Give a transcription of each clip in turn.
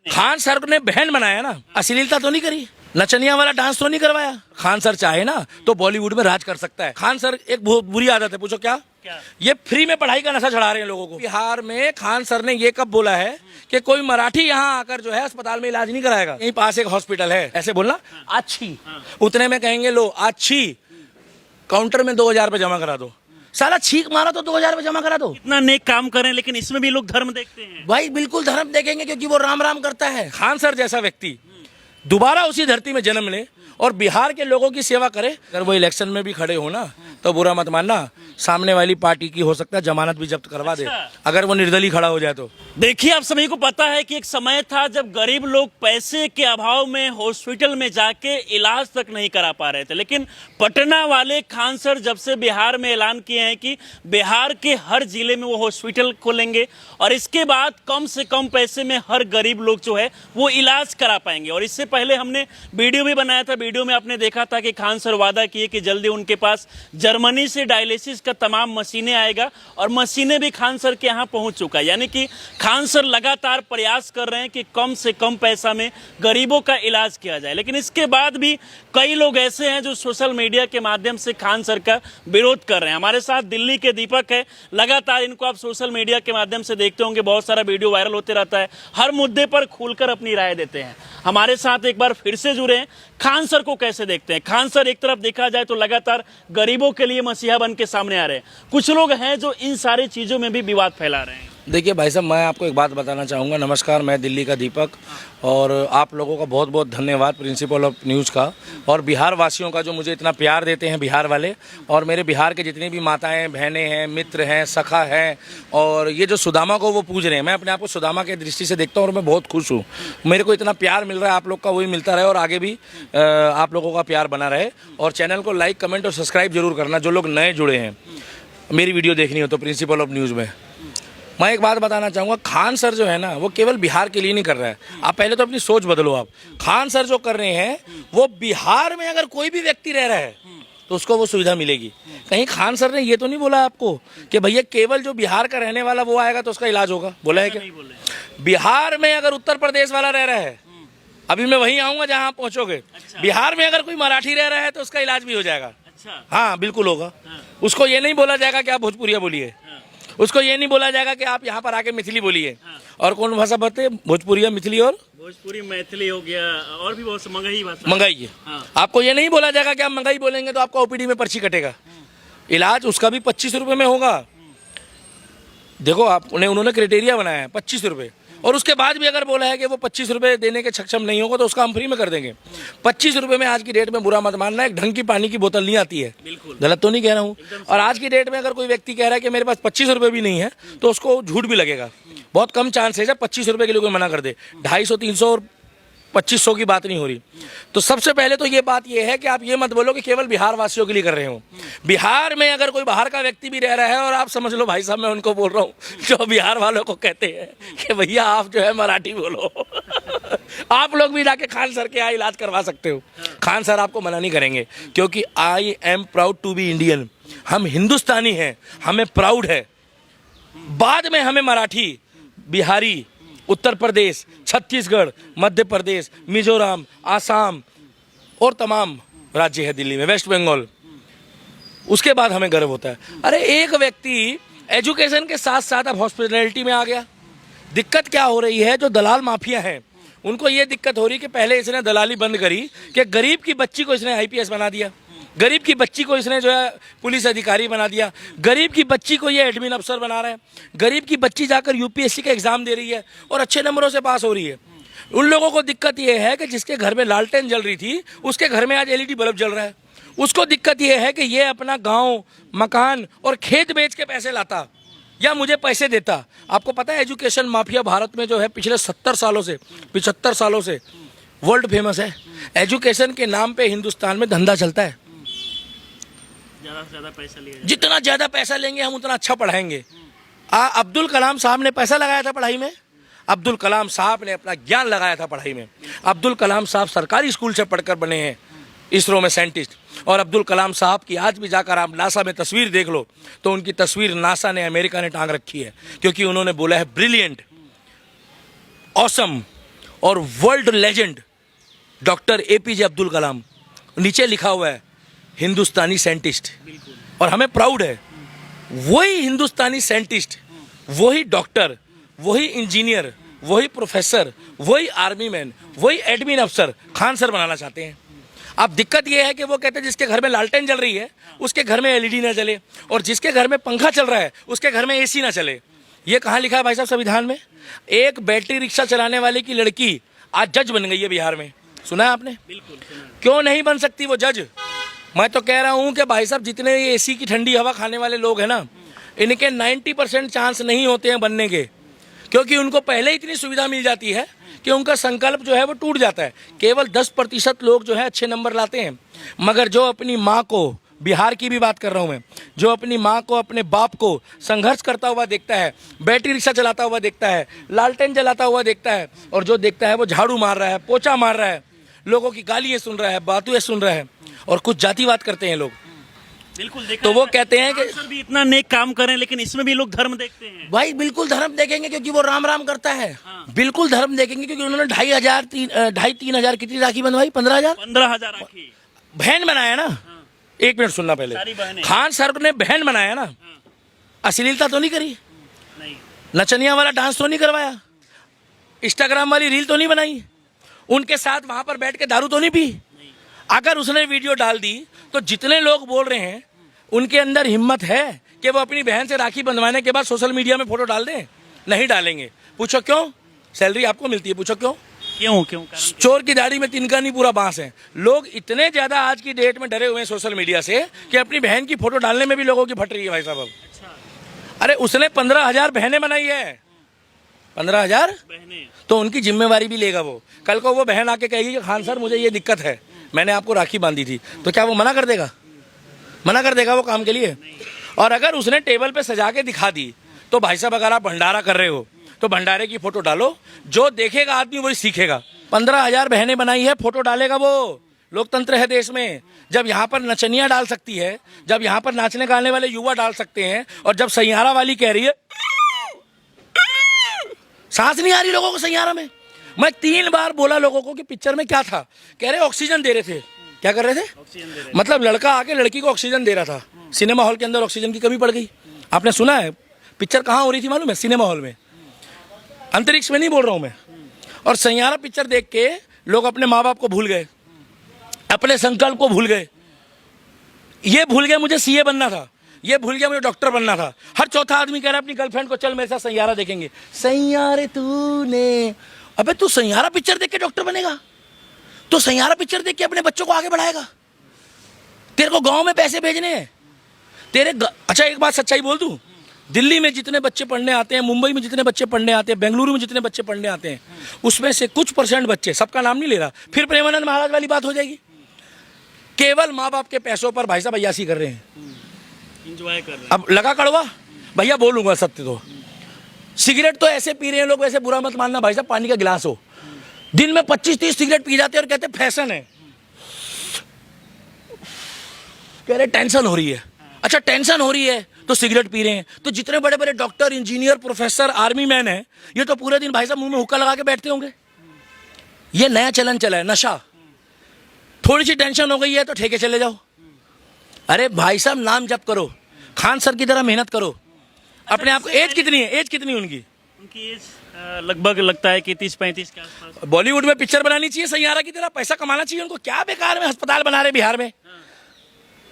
Khan sir ने बहन बनाया ना, अश्लीलता तो नहीं करी, नचनिया वाला डांस तो नहीं करवाया। खान सर चाहे ना तो बॉलीवुड में राज कर सकता है। खान सर एक बहुत बुरी आदत है, पूछो क्या? ये फ्री में पढ़ाई का नशा चढ़ा रहे हैं लोगों को। बिहार में खान सर ने ये कब बोला है कि कोई मराठी यहाँ आकर जो है अस्पताल में इलाज नहीं कराएगा? यहीं पास एक हॉस्पिटल है, ऐसे बोलना अच्छी, उतने में कहेंगे लो अच्छी, काउंटर में 2000 रुपये जमा करा दो। साला छीक मारा तो 2000 रुपये जमा करा दो। इतना नेक काम करें, लेकिन इसमें भी लोग धर्म देखते हैं। भाई बिल्कुल धर्म देखेंगे, क्योंकि वो राम राम करता है। खान सर जैसा व्यक्ति दोबारा उसी धरती में जन्म ले और बिहार के लोगों की सेवा करे। अगर वो इलेक्शन में भी खड़े हो ना तो बुरा मत मानना, सामने वाली पार्टी की हो सकता है जमानत भी जब्त करवा दे अगर वो निर्दलीय खड़ा हो जाए तो। देखिए, आप सभी को पता है कि एक समय था जब गरीब लोग पैसे के अभाव में हॉस्पिटल में जाके इलाज तक नहीं करा पा रहे थे, लेकिन पटना वाले खान सर जब से बिहार में ऐलान किए हैं कि बिहार के हर जिले में वो हॉस्पिटल खोलेंगे और इसके बाद कम से कम पैसे में हर गरीब लोग जो है वो इलाज करा पाएंगे। और इससे पहले हमने वीडियो भी बनाया था, वीडियो में आपने देखा था कि खान सर वादा किए कि जल्दी उनके पास जर्मनी से डायलिसिस का तमाम मशीनें आएगा और मशीनें भी खान सर के यहाँ पहुंच चुका है। यानी कि खान सर लगातार प्रयास कर रहे हैं कि कम से कम पैसा में गरीबों का इलाज किया जाए। लेकिन इसके बाद भी कई लोग ऐसे हैं जो सोशल मीडिया के माध्यम से खान सर का विरोध कर रहे हैं। हमारे साथ दिल्ली के दीपक है, लगातार इनको आप सोशल मीडिया के माध्यम से देखते होंगे, बहुत सारा वीडियो वायरल होते रहता है, हर मुद्दे पर खुलकर अपनी राय देते हैं। हमारे साथ एक बार फिर से जुड़े हैं। खान सर को कैसे देखते हैं? खान सर एक तरफ देखा जाए तो लगातार गरीबों के लिए मसीहा बन के सामने आ रहे हैं, कुछ लोग हैं जो इन सारी चीजों में भी विवाद फैला रहे हैं। देखिए भाई साहब, मैं आपको एक बात बताना चाहूँगा। नमस्कार, मैं दिल्ली का दीपक और आप लोगों का बहुत बहुत धन्यवाद, प्रिंसिपल ऑफ न्यूज़ का और बिहार वासियों का जो मुझे इतना प्यार देते हैं बिहार वाले, और मेरे बिहार के जितनी भी माताएं बहनें हैं, मित्र हैं, सखा हैं, और ये जो सुदामा को वो पूज रहे हैं, मैं अपने आप को सुदामा के दृष्टि से देखता हूँ और मैं बहुत खुश हूँ। मेरे को इतना प्यार मिल रहा है आप लोग का, वही मिलता रहे और आगे भी आप लोगों का प्यार बना रहे। और चैनल को लाइक, कमेंट और सब्सक्राइब जरूर करना जो लोग नए जुड़े हैं, मेरी वीडियो देखनी हो तो प्रिंसिपल ऑफ न्यूज़ में। मैं एक बात बताना चाहूँगा, खान सर जो है ना वो केवल बिहार के लिए नहीं कर रहा है। आप पहले तो अपनी सोच बदलो। आप खान सर जो कर रहे हैं वो बिहार में अगर कोई भी व्यक्ति रह रहा है तो उसको वो सुविधा मिलेगी। कहीं खान सर ने ये तो नहीं बोला आपको कि भैया केवल जो बिहार का रहने वाला वो आएगा तो उसका इलाज होगा? बोला है क्या? बिहार में अगर उत्तर प्रदेश वाला रह रहा है, अभी मैं वहीं आऊँगा जहाँ आप पहुँचोगे, बिहार में अगर कोई मराठी रह रहा है तो उसका इलाज भी हो जाएगा। हाँ बिल्कुल होगा। उसको ये नहीं बोला जाएगा कि आप भोजपुरिया बोलिए, उसको ये नहीं बोला जाएगा कि आप यहाँ पर आके मैथिली बोलिए। और कौन भाषा बोलते हैं? भोजपुरिया, मैथिली और भोजपुरी, मैथिली हो गया, और भी बहुत मंगई भाषा, मंगई है। आपको ये नहीं बोला जाएगा कि आप मंगई बोलेंगे तो आपका ओपीडी में पर्ची कटेगा। इलाज उसका भी 25 रुपये में होगा। देखो आप उन्होंने क्राइटेरिया बनाया है 25 रुपये, और उसके बाद भी अगर बोला है कि वो 25 रुपये देने के सक्षम नहीं होगा तो उसका हम फ्री में कर देंगे। 25 रुपये में आज की डेट में, बुरा मत मानना, एक ढंग की पानी की बोतल नहीं आती है। गलत तो नहीं कह रहा हूँ। और आज की डेट में अगर कोई व्यक्ति कह रहा है कि मेरे पास 25 रुपये भी नहीं है तो उसको झूठ भी लगेगा। बहुत कम चांस है जब 25 रुपये के लिए कोई मना कर दे। 250, 300 और 2500 की बात नहीं हो रही। तो सबसे पहले तो ये बात ये है कि आप ये मत बोलो कि केवल बिहार वासियों के लिए कर रहे हो। बिहार में अगर कोई बाहर का व्यक्ति भी रह रहा है, और आप समझ लो भाई साहब, मैं उनको बोल रहा हूँ जो बिहार वालों को कहते हैं कि भैया आप जो है मराठी बोलो आप लोग भी जाके खान सर के यहाँ इलाज करवा सकते हो। खान सर आपको मना नहीं करेंगे, क्योंकि I am proud to be Indian. हम हिंदुस्तानी हैं, हमें प्राउड है। बाद में हमें मराठी, बिहारी, उत्तर प्रदेश, छत्तीसगढ़, मध्य प्रदेश, मिजोरम, आसाम और तमाम राज्य है दिल्ली में, वेस्ट बंगाल, उसके बाद हमें गर्व होता है। अरे एक व्यक्ति एजुकेशन के साथ साथ अब हॉस्पिटैलिटी में आ गया। दिक्कत क्या हो रही है? जो दलाल माफिया हैं उनको ये दिक्कत हो रही है कि पहले इसने दलाली बंद करी कि गरीब की बच्ची को इसने आईपीएस बना दिया, गरीब की बच्ची को इसने जो है पुलिस अधिकारी बना दिया, गरीब की बच्ची को ये एडमिन अफसर बना रहे हैं, गरीब की बच्ची जाकर यूपीएससी का एग्जाम दे रही है और अच्छे नंबरों से पास हो रही है। उन लोगों को दिक्कत ये है कि जिसके घर में लालटेन जल रही थी उसके घर में आज एलईडी बल्ब जल रहा है। उसको दिक्कत ये है कि ये अपना गाँव, मकान और खेत बेच के पैसे लाता या मुझे पैसे देता। आपको पता है एजुकेशन माफिया भारत में जो है पिछले 70 सालों से, 75 सालों से वर्ल्ड फेमस है। एजुकेशन के नाम पे हिंदुस्तान में धंधा चलता है। ज्यादा से ज्यादा पैसा लिया, जितना ज्यादा पैसा लेंगे हम उतना अच्छा पढ़ाएंगे। अब्दुल कलाम साहब ने पैसा लगाया था पढ़ाई में, अब्दुल कलाम साहब ने अपना ज्ञान लगाया था पढ़ाई में। अब्दुल कलाम साहब सरकारी स्कूल से पढ़कर बने हैं इसरो में साइंटिस्ट। और अब्दुल कलाम साहब की आज भी जाकर आप नासा में तस्वीर देख लो तो उनकी तस्वीर नासा ने, अमेरिका ने टांग रखी है, क्योंकि उन्होंने बोला है ब्रिलियंट, ऑसम और world legend doctor APJ Abdul Kalam, नीचे लिखा हुआ है हिंदुस्तानी साइंटिस्ट, और हमें प्राउड है वही हिंदुस्तानी साइंटिस्ट, वही डॉक्टर, वही इंजीनियर, वही प्रोफेसर, वही आर्मी मैन, वही एडमिन अफसर खान सर बनाना चाहते हैं। अब दिक्कत यह है कि वो कहते हैं जिसके घर में लालटेन जल रही है उसके घर में एलईडी ना चले, और जिसके घर में पंखा चल रहा है उसके घर में एसी ना चले। ये कहाँ लिखा है भाई साहब संविधान में? एक बैटरी रिक्शा चलाने वाले की लड़की आज जज बन गई है बिहार में, सुना है आपने? बिल्कुल सुना। क्यों नहीं बन सकती वो जज? मैं तो कह रहा हूं कि भाई साहब जितने ये एसी की ठंडी हवा खाने वाले लोग हैं ना, इनके 90% चांस नहीं होते हैं बनने के, क्योंकि उनको पहले इतनी सुविधा मिल जाती है कि उनका संकल्प जो है वो टूट जाता है। केवल 10% लोग जो है अच्छे नंबर लाते हैं, मगर जो अपनी माँ को, बिहार की भी बात कर रहा हूँ मैं, जो अपनी माँ को, अपने बाप को संघर्ष करता हुआ देखता है, बैटरी रिक्शा चलाता हुआ देखता है, लालटेन जलाता हुआ देखता है, और जो देखता है वो झाड़ू मार रहा है, पोछा मार रहा है, लोगों की गालियाँ सुन रहा है, बातें सुन रहा है, और कुछ जातिवाद करते हैं लोग, बिल्कुल देखा तो वो कहते हैं कि सर भी इतना नेक काम करें, लेकिन इसमें भी लोग धर्म देखते हैं। भाई बिल्कुल धर्म देखेंगे क्योंकि वो राम राम करता है। बिल्कुल धर्म देखेंगे क्योंकि उन्होंने 2,500-3,000 कितनी राखी बंधवाई? 15,000 15,000 राखी बहन बनाया ना। एक मिनट सुनना पहले, सारी बहनें। खान सर ने बहन बनाया ना, अश्लीलता तो नहीं करी, नहीं, नचनिया वाला डांस तो नहीं करवाया, इंस्टाग्राम वाली रील तो नहीं बनाई, उनके साथ वहां पर बैठ के दारू तो नहीं पी। अगर उसने वीडियो डाल दी तो जितने लोग बोल रहे हैं उनके अंदर हिम्मत है कि वो अपनी बहन से राखी बंधवाने के बाद सोशल मीडिया में फोटो डाल दें? नहीं डालेंगे। पूछो क्यों? सैलरी आपको मिलती है, पूछो क्यों? क्यों क्यों कारण चोर की दाढ़ी में तिनका नहीं पूरा बांस है। लोग इतने ज्यादा आज की डेट में डरे हुए हैं सोशल मीडिया से कि अपनी बहन की फोटो डालने में भी लोगों की फट रही है भाई साहब। अब अरे उसने 15,000 बहनें बनाई है, 15,000, बहनें। तो उनकी जिम्मेवारी भी लेगा वो। कल को वो बहन आके कहेगी कि खान सर मुझे ये दिक्कत है, मैंने आपको राखी बांधी थी, तो क्या वो मना कर देगा? मना कर देगा वो काम के लिए? और अगर उसने टेबल पे सजा के दिखा दी तो भाई साहब अगर आप भंडारा कर रहे हो तो भंडारे की फोटो डालो, जो देखेगा आदमी वही सीखेगा। 15,000 बहनें बनाई है, फोटो डालेगा वो। लोकतंत्र है देश में। जब यहाँ पर नचनिया डाल सकती है, जब यहाँ पर नाचने गाने वाले युवा डाल सकते हैं, और जब सैयारा वाली कह रही है, सांस नहीं आ रही लोगों को सैयारा में। मैं 3 बार बोला लोगों को कि पिक्चर में क्या था, कह रहे ऑक्सीजन दे रहे थे। क्या कर रहे थे? ऑक्सीजन दे रहे। मतलब लड़का आके लड़की को ऑक्सीजन दे रहा था। सिनेमा हॉल के अंदर ऑक्सीजन की कमी पड़ गई। आपने सुना है पिक्चर कहाँ हो रही थी मालूम है? सिनेमा हॉल में, अंतरिक्ष में नहीं बोल रहा हूं मैं। और सैयारा पिक्चर देख के लोग अपने माँ बाप को भूल गए, अपने संकल्प को भूल गए। ये भूल गए मुझे सीए बनना था, ये भूल गया मुझे डॉक्टर बनना था। हर चौथा आदमी कह रहा है अपनी गर्लफ्रेंड को चल मेरे साथ सैयारा देखेंगे। सैयारे तूने, अबे तू सैयारा पिक्चर देख के डॉक्टर बनेगा? तो सैयारा पिक्चर देख के अपने बच्चों को आगे बढ़ाएगा? तेरे को गांव में पैसे भेजने हैं अच्छा एक बात सच्चाई बोल दूं, दिल्ली में जितने बच्चे पढ़ने आते हैं, मुंबई में जितने बच्चे पढ़ने आते हैं, बेंगलुरु में जितने बच्चे पढ़ने आते हैं, उसमें से कुछ % बच्चे, सबका नाम नहीं ले रहा, फिर प्रेमानंद महाराज वाली बात हो जाएगी, केवल माँ बाप के पैसों पर भाई साहब अय्यासी कर रहे हैं, एंजॉय कर रहे हैं। अब लगा कड़वा भैया बोलूंगा सत्य तो। सिगरेट तो ऐसे पी रहे हैं लोग, वैसे बुरा मत मानना भाई साहब, पानी का गिलास हो, दिन में 25-30 सिगरेट पी जाते हैं और कहते हैं फैशन है। कह रहे टेंशन हो रही है। अच्छा टेंशन हो रही है तो सिगरेट पी रहे हैं, तो जितने बड़े बड़े doctor, engineer, professor, army man हैं, ये तो पूरे दिन भाई साहब मुंह में हुक्का लगा के बैठते होंगे। ये नया चलन चला है, नशा। थोड़ी सी टेंशन हो गई है तो ठेके चले जाओ। अरे भाई साहब नाम जप करो, खान सर की तरह मेहनत करो। अपने आप को, एज कितनी है? एज कितनी उनकी? उनकी एज लगभग लगता है कि 30-35 के आसपास। बॉलीवुड में पिक्चर बनानी चाहिए सैयारा की तरह, पैसा कमाना चाहिए उनको। क्या बेकार में अस्पताल बना रहे बिहार में,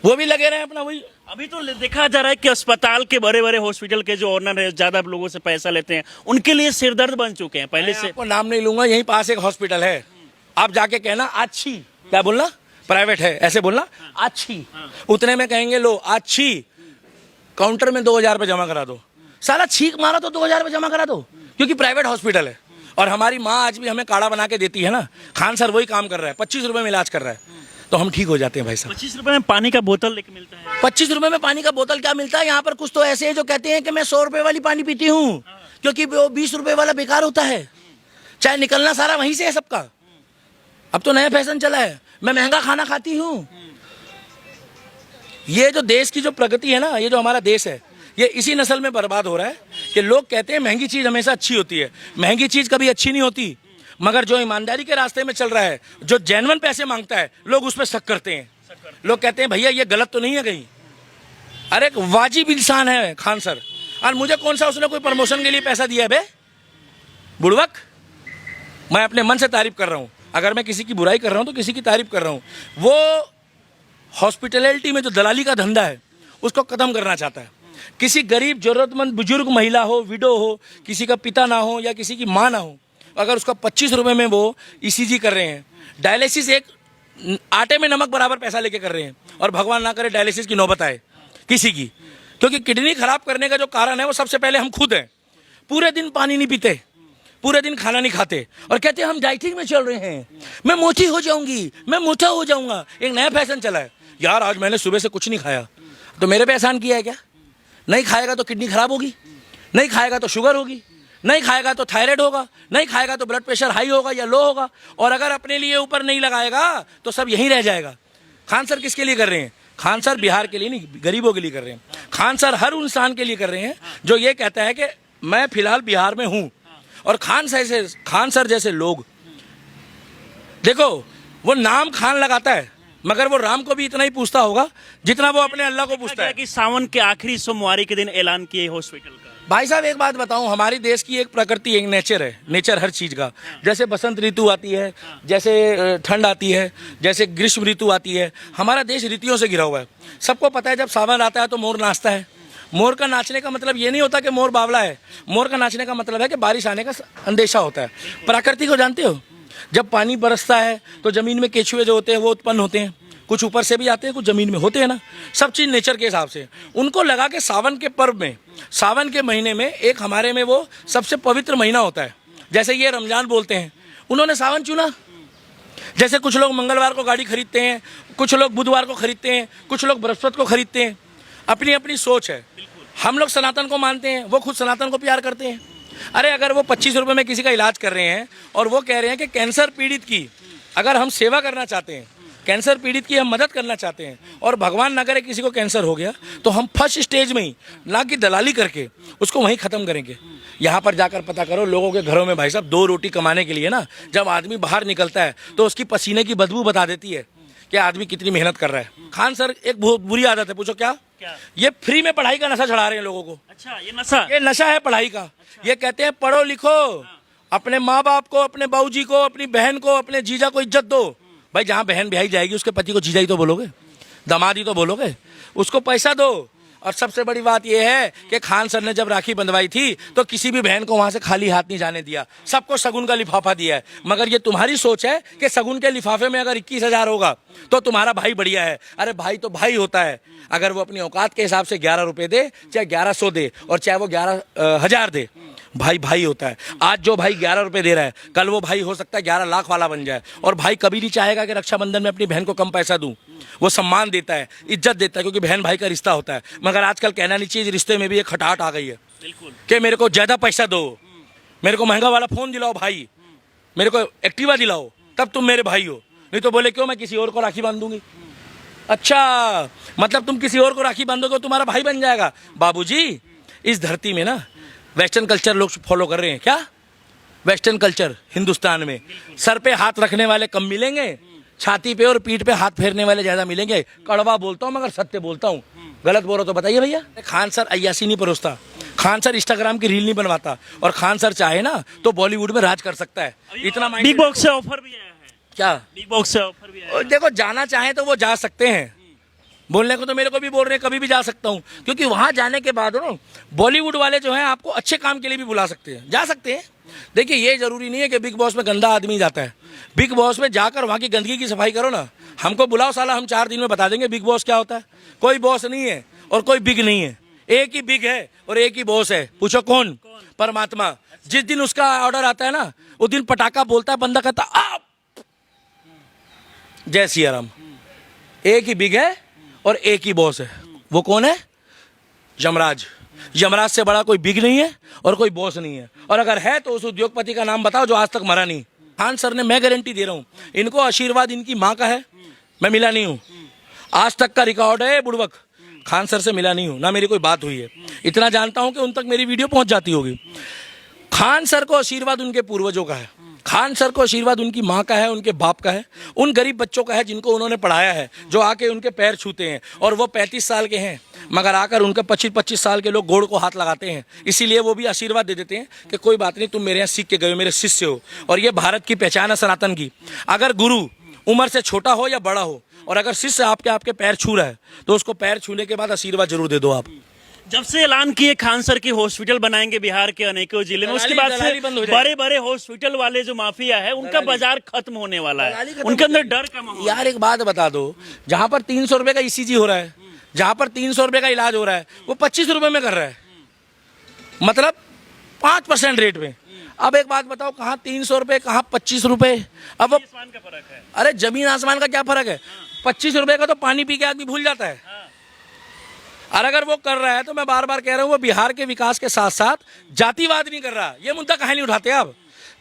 वो भी लगे रहे अपना वही। अभी तो देखा जा रहा है कि अस्पताल के बड़े बड़े हॉस्पिटल के जो ओनर है, ज्यादा लोगों से पैसा लेते हैं, उनके लिए सिरदर्द बन चुके हैं पहले से। आपको नाम नहीं लूंगा, यहीं पास एक हॉस्पिटल है, आप जाके कहना अच्छी, क्या बोलना, प्राइवेट है ऐसे बोलना, अच्छी, उतने में कहेंगे लो अच्छी, काउंटर में 2,000 रुपये जमा करा दो। साला छींक मारा तो 2,000 रुपये जमा करा दो, क्योंकि प्राइवेट हॉस्पिटल है। और हमारी माँ आज भी हमें काढ़ा बना के देती है ना, खान सर वही काम कर रहा है, 25 रुपये में इलाज कर रहा है, तो हम ठीक हो जाते हैं भाई साहब। 25 रुपए में पानी का बोतल लेके मिलता है। 25 रुपए में पानी का बोतल क्या मिलता है? यहाँ पर कुछ तो ऐसे हैं जो कहते हैं कि मैं 100 रुपए वाली पानी पीती हूँ, क्योंकि वो 20 रुपए वाला बेकार होता है। चाहे निकलना सारा वहीं से है सबका। अब तो नया फैशन चला है, मैं महंगा खाना खाती हूँ। ये जो देश की जो प्रगति है ना, ये जो हमारा देश है, ये इसी नस्ल में बर्बाद हो रहा है कि लोग कहते हैं महंगी चीज हमेशा अच्छी होती है। महंगी चीज कभी अच्छी नहीं होती। मगर जो ईमानदारी के रास्ते में चल रहा है, जो जेन्युइन पैसे मांगता है, लोग उस पर शक करते हैं। लोग कहते हैं भैया ये गलत तो नहीं है कहीं। अरे एक वाजिब इंसान है खान सर, और मुझे कौन सा उसने कोई प्रमोशन के लिए पैसा दिया है बे बुड़वक। मैं अपने मन से तारीफ कर रहा हूँ। अगर मैं किसी की बुराई कर रहा हूँ तो किसी की तारीफ कर रहा हूँ। वो हॉस्पिटैलिटी में जो दलाली का धंधा है उसको खत्म करना चाहता है। किसी गरीब जरूरतमंद बुजुर्ग महिला हो, विडो हो, किसी का पिता ना हो या किसी की माँ ना हो, अगर उसका 25 रुपये में वो ईसीजी कर रहे हैं, डायलिसिस एक आटे में नमक बराबर पैसा लेके कर रहे हैं, और भगवान ना करे डायलिसिस की नौबत आए किसी की, क्योंकि किडनी खराब करने का जो कारण है वो सबसे पहले हम खुद हैं। पूरे दिन पानी नहीं पीते, पूरे दिन खाना नहीं खाते, और कहते हैं हम डाइटिंग में चल रहे हैं, मैं मोटी हो जाऊंगी, मैं मोटा हो जाऊंगा। एक नया फैशन चला है यार, आज मैंने सुबह से कुछ नहीं खाया, तो मेरे पे एहसान किया है क्या? नहीं खाएगा तो किडनी खराब होगी, नहीं खाएगा तो शुगर होगी, नहीं खाएगा तो थायराइड होगा, नहीं खाएगा तो ब्लड प्रेशर हाई होगा या लो होगा, और अगर अपने लिए ऊपर नहीं लगाएगा तो सब यहीं रह जाएगा। खान सर किसके लिए कर रहे हैं? खान सर बिहार के लिए नहीं, गरीबों के लिए कर रहे हैं। खान सर हर इंसान के लिए कर रहे हैं जो ये कहता है कि मैं फिलहाल बिहार में हूं। और खान सर जैसे लोग, देखो वो नाम खान लगाता है, मगर वो राम को भी इतना ही पूछता होगा जितना वो अपने अल्लाह को पूछता है। कि सावन के आखिरी सोमवारी के दिन ऐलान किए हॉस्पिटल का। भाई साहब एक बात बताऊं, हमारी देश की एक प्रकृति, एक नेचर है, नेचर हर चीज का। जैसे बसंत ऋतु आती है, जैसे ठंड आती है, जैसे ग्रीष्म ऋतु आती है, हमारा देश ऋतुओं से घिरा हुआ है। सबको पता है जब सावन आता है तो मोर नाचता है। मोर का नाचने का मतलब ये नहीं होता कि मोर बावला है, मोर का नाचने का मतलब है कि बारिश आने का अंदेशा होता है। प्रकृति को जानते हो, जब पानी बरसता है तो जमीन में केचुए जो होते हैं वो उत्पन्न होते हैं, कुछ ऊपर से भी आते हैं, कुछ जमीन में होते हैं ना, सब चीज नेचर के हिसाब से। उनको लगा कि सावन के पर्व में, सावन के महीने में एक हमारे में वो सबसे पवित्र महीना होता है, जैसे ये रमजान बोलते हैं, उन्होंने सावन चुना। जैसे कुछ लोग मंगलवार को गाड़ी खरीदते हैं, कुछ लोग बुधवार को खरीदते हैं, कुछ लोग बृहस्पति को खरीदते हैं, अपनी अपनी सोच है। हम लोग सनातन को मानते हैं, वो खुद सनातन को प्यार करते हैं। अरे अगर वो 25 रुपये में किसी का इलाज कर रहे हैं और वो कह रहे हैं कि कैंसर पीड़ित की अगर हम सेवा करना चाहते हैं, कैंसर पीड़ित की हम मदद करना चाहते हैं, और भगवान ना करे किसी को कैंसर हो गया, तो हम फर्स्ट स्टेज में ही, ना कि दलाली करके, उसको वहीं ख़त्म करेंगे। यहाँ पर जाकर पता करो लोगों के घरों में भाई साहब 2 रोटी कमाने के लिए ना, जब आदमी बाहर निकलता है तो उसकी पसीने की बदबू बता देती है कि आदमी कितनी मेहनत कर रहा है। खान सर एक बहुत बुरी आदत है, पूछो क्या? ये फ्री में पढ़ाई का नशा चढ़ा रहे हैं लोगों को। अच्छा, ये नशा है पढ़ाई का। ये कहते हैं पढ़ो लिखो, अपने माँ बाप को, अपने बाबूजी को, अपनी बहन को, अपने जीजा को इज्जत दो। भाई जहाँ बहन ब्याही जाएगी उसके पति को जीजा ही तो बोलोगे, दामाद ही तो बोलोगे, उसको पैसा दो। और सबसे बड़ी बात यह है कि खान सर ने जब राखी बंधवाई थी तो किसी भी बहन को वहां से खाली हाथ नहीं जाने दिया, सबको शगुन का लिफाफा दिया है। मगर ये तुम्हारी सोच है कि शगुन के लिफाफे में अगर 21,000 होगा तो तुम्हारा भाई बढ़िया है। अरे भाई तो भाई होता है, अगर वो अपनी औकात के हिसाब से 11 रुपए दे, चाहे 1100 दे, और चाहे वो 11,000 दे, भाई भाई होता है। आज जो भाई 11 रुपए दे रहा है, कल वो भाई हो सकता है 11 लाख वाला बन जाए। और भाई कभी नहीं चाहेगा कि रक्षाबंधन में अपनी बहन को कम पैसा दूं, वो सम्मान देता है, इज्जत देता है, क्योंकि बहन भाई का रिश्ता होता है। मगर आजकल कहना नहीं चाहिए, रिश्ते में भी एक खटाहट आ गई है कि मेरे को ज्यादा पैसा दो, मेरे को महंगा वाला फोन दिलाओ भाई, मेरे को एक्टिवा दिलाओ, तब तुम मेरे भाई हो। नहीं तो बोले क्यों, मैं किसी और को राखी बांध दूंगी। अच्छा, मतलब तुम किसी और को राखी बांधोगे तुम्हारा भाई बन जाएगा। बाबूजी, इस धरती में ना वेस्टर्न कल्चर लोग फॉलो कर रहे हैं। क्या वेस्टर्न कल्चर? हिंदुस्तान में सर पे हाथ रखने वाले कम मिलेंगे, छाती पे और पीठ पे हाथ फेरने वाले ज्यादा मिलेंगे। कड़वा बोलता हूँ मगर सत्य बोलता हूँ, गलत बोल रहा तो बताइए भैया। खान सर अय्यासी नहीं परोसता, खान सर इंस्टाग्राम की रील नहीं बनवाता, और खान सर चाहे ना तो बॉलीवुड में राज कर सकता है। इतना बिग बॉक्स से ऑफर भी आया है। क्या बिग बॉक्स से ऑफर भी आया है? देखो, जाना चाहे तो वो जा सकते हैं, बोलने को तो मेरे को भी बोल रहे हैं, कभी भी जा सकता हूँ, क्योंकि वहां जाने के बाद ना बॉलीवुड वाले जो हैं आपको अच्छे काम के लिए भी बुला सकते हैं, जा सकते हैं। देखिए ये जरूरी नहीं है कि बिग बॉस में गंदा आदमी जाता है। बिग बॉस में जाकर वहां की गंदगी की सफाई करो ना, हमको बुलाओ साला, हम 4 दिन में बता देंगे बिग बॉस क्या होता है। कोई बॉस नहीं है और कोई बिग नहीं है, एक ही बिग है और एक ही बॉस है। पूछो कौन? परमात्मा। जिस दिन उसका ऑर्डर आता है ना, उस दिन पटाखा बोलता है, बंदा कहता आप, जय सिया राम। एक ही बिग है और एक ही बॉस है। वो कौन है? यमराज। यमराज से बड़ा कोई बिग नहीं है और कोई बॉस नहीं है, और अगर है तो उस उद्योगपति का नाम बताओ जो आज तक मरा नहीं। खान सर ने, मैं गारंटी दे रहा हूं, इनको आशीर्वाद इनकी माँ का है, मैं मिला नहीं हूं। आज तक का रिकॉर्ड है बुड़वक, खान सर से मिला नहीं हूं, ना मेरी कोई बात हुई है। इतना जानता हूं कि उन तक मेरी वीडियो पहुंच जाती होगी। खान सर को आशीर्वाद उनके पूर्वजों का है, खान सर को आशीर्वाद उनकी माँ का है, उनके बाप का है, उन गरीब बच्चों का है जिनको उन्होंने पढ़ाया है, जो आके उनके पैर छूते हैं। और वो 35 साल के हैं मगर आकर उनके 25-25 साल के लोग गोड़ को हाथ लगाते हैं। इसीलिए वो भी आशीर्वाद दे देते हैं कि कोई बात नहीं, तुम मेरे यहाँ सीख के गए हो, मेरे शिष्य हो। और ये भारत की पहचान है सनातन की। अगर गुरु उम्र से छोटा हो या बड़ा हो और अगर शिष्य आपके पैर छू रहा है तो उसको पैर छूने के बाद आशीर्वाद जरूर दे दो आप। जब से ऐलान किए खान सर की हॉस्पिटल बनाएंगे बिहार के अनेकों जिले में, उसके बाद से बड़े बड़े हॉस्पिटल वाले जो माफिया है उनका बाजार खत्म होने वाला है, उनके अंदर डर का माहौल। यार एक बात बता दो, जहां पर 300 रुपए का ईसीजी हो रहा है, जहां पर 300 रुपए का इलाज हो रहा है, वो 25 रुपए में कर रहा है, मतलब 5% रेट में। अब एक बात बताओ, कहाँ 300 रुपए, कहाँ 25 रुपए? अब आसमान का फर्क है। अरे जमीन आसमान का क्या फर्क है? 25 रुपए का तो पानी पी के आदमी भूल जाता है। और अगर वो कर रहा है तो मैं बार बार कह रहा हूँ, वो बिहार के विकास के साथ साथ जातिवाद नहीं कर रहा। ये मुद्दा कहीं नहीं उठाते अब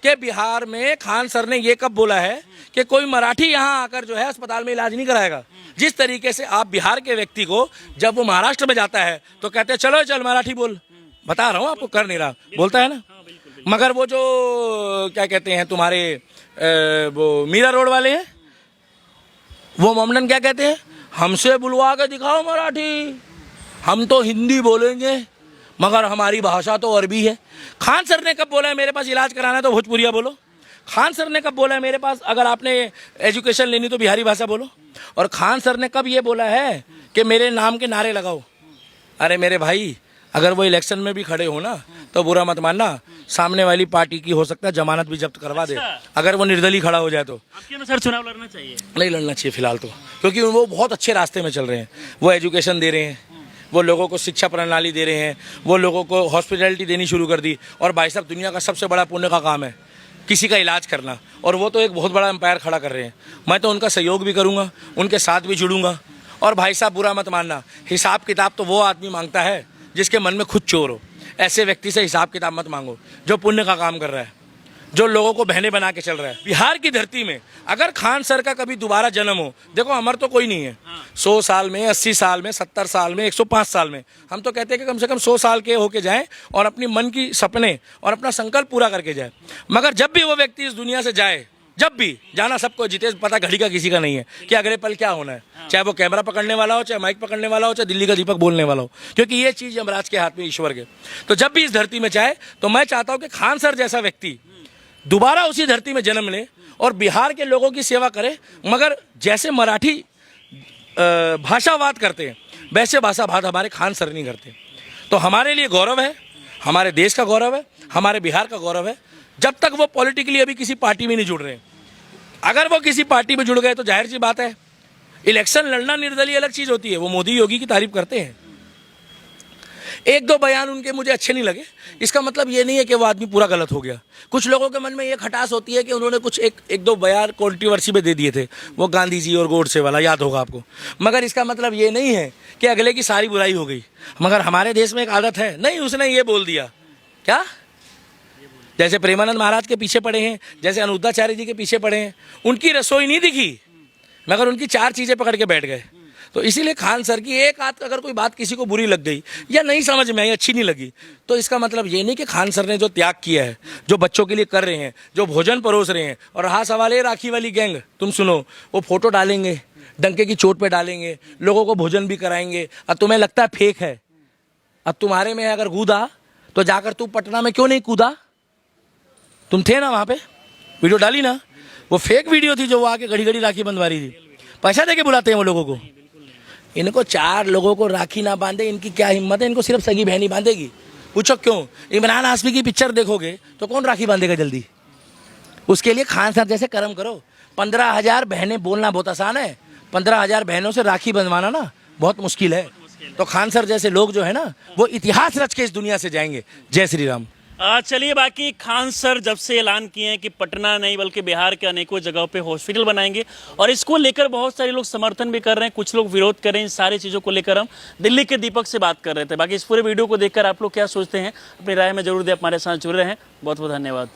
कि बिहार में खान सर ने ये कब बोला है कि कोई मराठी यहाँ आकर जो है अस्पताल में इलाज नहीं कराएगा। जिस तरीके से आप बिहार के व्यक्ति को जब वो महाराष्ट्र में जाता है तो कहते हैं चलो चल मराठी बोल, बता रहा हूँ आपको, कर नहीं रहा, बोलता है ना। मगर वो जो क्या कहते हैं तुम्हारे वो मीरा रोड वाले हैं, वो मोमडन क्या कहते हैं, हमसे बुलवा के दिखाओ मराठी, हम तो हिंदी बोलेंगे मगर हमारी भाषा तो अरबी है। खान सर ने कब बोला है मेरे पास इलाज कराना है तो भोजपुरिया बोलो? खान सर ने कब बोला है मेरे पास अगर आपने एजुकेशन लेनी तो बिहारी भाषा बोलो? और खान सर ने कब ये बोला है कि मेरे नाम के नारे लगाओ? अरे मेरे भाई, अगर वो इलेक्शन में भी खड़े हो ना तो बुरा मत मानना, सामने वाली पार्टी की हो सकता है जमानत भी जब्त करवा दे अगर वो निर्दलीय खड़ा हो जाए तो। आपके अनुसार चुनाव लड़ना चाहिए? नहीं लड़ना चाहिए फिलहाल तो, क्योंकि वो बहुत अच्छे रास्ते में चल रहे हैं। वो एजुकेशन दे रहे हैं, वो लोगों को शिक्षा प्रणाली दे रहे हैं, वो लोगों को हॉस्पिटैलिटी देनी शुरू कर दी। और भाई साहब, दुनिया का सबसे बड़ा पुण्य का काम है किसी का इलाज करना, और वो तो एक बहुत बड़ा एम्पायर खड़ा कर रहे हैं। मैं तो उनका सहयोग भी करूँगा, उनके साथ भी जुड़ूंगा। और भाई साहब बुरा मत मानना, हिसाब किताब तो वो आदमी मांगता है जिसके मन में खुद चोर हो। ऐसे व्यक्ति से हिसाब किताब मत मांगो जो पुण्य का काम कर रहा है, जो लोगों को बहने बना के चल रहा है। बिहार की धरती में अगर खान सर का कभी दोबारा जन्म हो, देखो अमर तो कोई नहीं है, 100 साल में, 80 साल में, 70 साल में, 105 साल में, हम तो कहते हैं कि कम से कम 100 साल के होके जाएं और अपनी मन की सपने और अपना संकल्प पूरा करके जाए। मगर जब भी वो व्यक्ति इस दुनिया से जाए, जब भी जाना सबको जीते, पता घड़ी का किसी का नहीं है कि अगले पल क्या होना है, चाहे वो कैमरा पकड़ने वाला हो, चाहे माइक पकड़ने वाला हो, चाहे दिल्ली का दीपक बोलने वाला हो, क्योंकि ये चीज़ यमराज के हाथ में, ईश्वर के। तो जब भी इस धरती में जाए तो मैं चाहता हूँ कि खान सर जैसा व्यक्ति दोबारा उसी धरती में जन्म ले और बिहार के लोगों की सेवा करे। मगर जैसे मराठी भाषावाद करते हैं वैसे भाषावाद हमारे खान सर नहीं करते। तो हमारे लिए गौरव है, हमारे देश का गौरव है, हमारे बिहार का गौरव है। जब तक वो पॉलिटिकली अभी किसी पार्टी में नहीं जुड़ रहे, अगर वो किसी पार्टी में जुड़ गए तो जाहिर सी बात है, इलेक्शन लड़ना निर्दलीय अलग चीज़ होती है। वो मोदी योगी की तारीफ करते हैं, एक दो बयान उनके मुझे अच्छे नहीं लगे, इसका मतलब ये नहीं है कि वो आदमी पूरा गलत हो गया। कुछ लोगों के मन में ये खटास होती है कि उन्होंने कुछ एक दो बयान कंट्रोवर्सी में दे दिए थे, वो गांधी जी और गोडसे वाला, याद होगा आपको। मगर इसका मतलब ये नहीं है कि अगले की सारी बुराई हो गई। मगर हमारे देश में एक आदत है, नहीं उसने ये बोल दिया, क्या जैसे प्रेमानंद महाराज के पीछे पड़े हैं, जैसे अनुद्धाचार्य जी के पीछे पड़े हैं, उनकी रसोई नहीं दिखी मगर उनकी 4 चीज़ें पकड़ के बैठ गए। तो इसीलिए खान सर की एक आध अगर कोई बात किसी को बुरी लग गई या नहीं समझ में आई, अच्छी नहीं लगी, तो इसका मतलब ये नहीं कि खान सर ने जो त्याग किया है, जो बच्चों के लिए कर रहे हैं, जो भोजन परोस रहे हैं। और रहा सवाल है राखी वाली गैंग, तुम सुनो, वो फोटो डालेंगे, डंके की चोट पे डालेंगे, लोगों को भोजन भी कराएंगे। अब तुम्हें लगता है फेक है, अब तुम्हारे में अगर कूदा तो जाकर तू पटना में क्यों नहीं कूदा? तुम थे ना वहाँ पे, वीडियो डाली ना, वो फेक वीडियो थी जो वो आके घड़ी घड़ी राखी बंधवा रही थी। पैसा देके बुलाते हैं वो लोगों को। इनको 4 लोगों को राखी ना बांधे, इनकी क्या हिम्मत है? इनको सिर्फ सगी बहनी बांधेगी। पूछो क्यों? इमरान हाशमी की पिक्चर देखोगे तो कौन राखी बांधेगा जल्दी? उसके लिए खान सर जैसे कर्म करो। 15,000 बहनें बोलना बहुत आसान है, 15,000 बहनों से राखी बंधवाना ना बहुत मुश्किल है। तो खान सर जैसे लोग जो है ना, वो इतिहास रच के इस दुनिया से जाएंगे। जय श्री राम। चलिए, बाकी खान सर जब से ऐलान किए हैं कि पटना नहीं बल्कि बिहार के अनेकों जगहों पे हॉस्पिटल बनाएंगे, और इसको लेकर बहुत सारे लोग समर्थन भी कर रहे हैं, कुछ लोग विरोध कर रहे हैं। इन सारी चीज़ों को लेकर हम दिल्ली के दीपक से बात कर रहे थे। बाकी इस पूरे वीडियो को देखकर आप लोग क्या सोचते हैं, अपनी राय में जरूर दें। हमारे साथ जुड़े रहें। बहुत बहुत धन्यवाद।